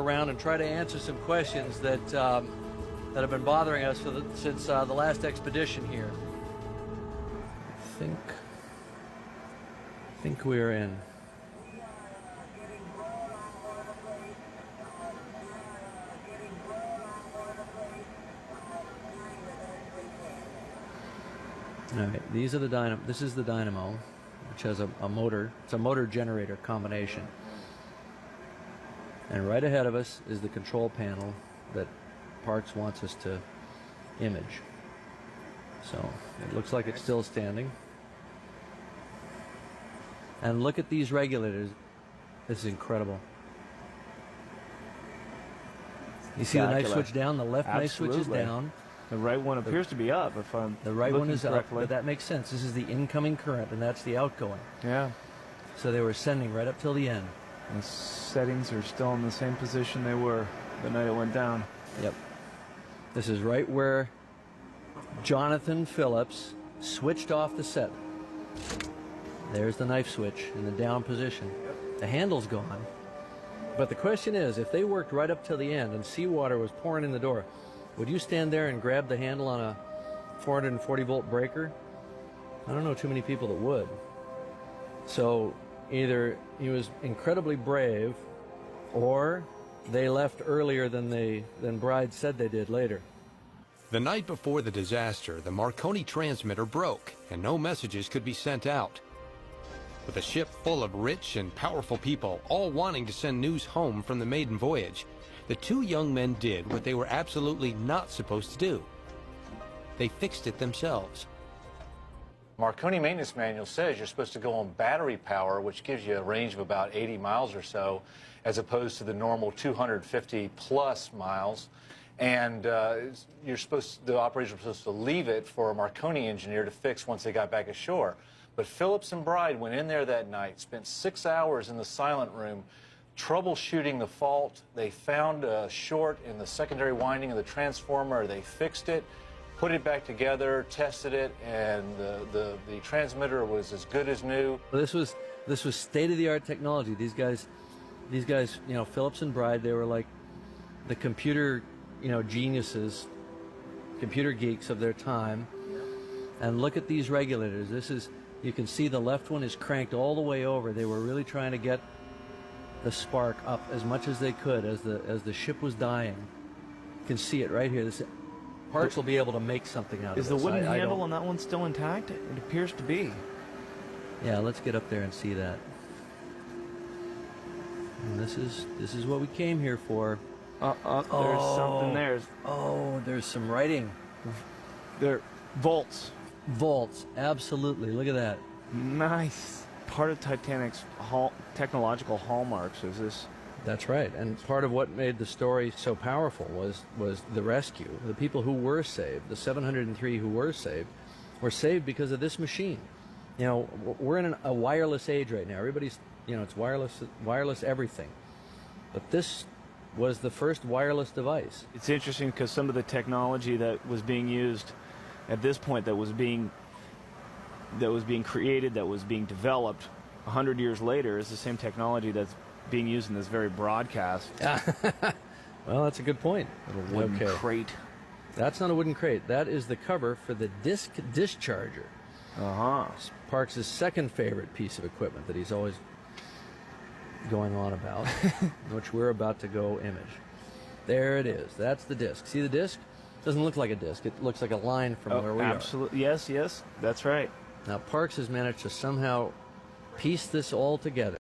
around and try to answer some questions that that have been bothering us since the last expedition here. I think we're in. All right, these are the dynamo. This is the dynamo, which has a motor. It's a motor generator combination. And right ahead of us is the control panel that Parks wants us to image. So it looks like it's still standing. And look at these regulators. This is incredible. You see the knife switch down? The left knife switch is down. The right one appears to be up, if I'm The right one is correctly. up, but that makes sense. This is the incoming current, and that's the outgoing. Yeah. So they were sending right up till the end. The settings are still in the same position they were the night it went down. Yep. This is right where Jonathan Phillips switched off the set. There's the knife switch in the down position. The handle's gone. But the question is, if they worked right up till the end and seawater was pouring in the door, would you stand there and grab the handle on a 440-volt breaker? I don't know too many people that would. So either he was incredibly brave, or they left earlier than Bride said they did later. The night before the disaster, the Marconi transmitter broke and no messages could be sent out. With a ship full of rich and powerful people all wanting to send news home from the maiden voyage, the two young men did what they were absolutely not supposed to do. They fixed it themselves. Marconi maintenance manual says you're supposed to go on battery power, which gives you a range of about 80 miles or so, as opposed to the normal 250 plus miles. And the operators were supposed to leave it for a Marconi engineer to fix once they got back ashore. But Phillips and Bride went in there that night, spent 6 hours in the silent room, troubleshooting the fault. They found a short in the secondary winding of the transformer. They fixed it, put it back together, tested it, and the transmitter was as good as new. This was state-of-the-art technology. These guys, you know, Phillips and Bride, they were like the computer, you know, geniuses, computer geeks of their time. And look at these regulators. You can see the left one is cranked all the way over. They were really trying to get the spark up as much as they could as the ship was dying. You can see it right here. Parks will be able to make something out of this. Is the wooden handle on that one still intact? It appears to be. Yeah, let's get up there and see that. And this is what we came here for. There's something there. Oh, there's some writing. There, volts. Volts, absolutely. Look at that. Nice. Part of Titanic's technological hallmarks is this. That's right, and part of what made the story so powerful was the rescue. The people who were saved, the 703 who were saved because of this machine. You know, we're in a wireless age right now. Everybody's, you know, it's wireless everything. But this was the first wireless device. It's interesting because some of the technology that was being used at this point, that was being created, that was being developed 100 years later, is the same technology that's being used in this very broadcast. Well, that's a good point. A wooden crate. That's not a wooden crate. That is the cover for the disc discharger. Parks' second favorite piece of equipment that he's always going on about, which we're about to go image. There it is. That's the disc. See the disc? Doesn't look like a disc. It looks like a line from where we are. Absolutely. Yes, that's right. Now, Parks has managed to somehow piece this all together.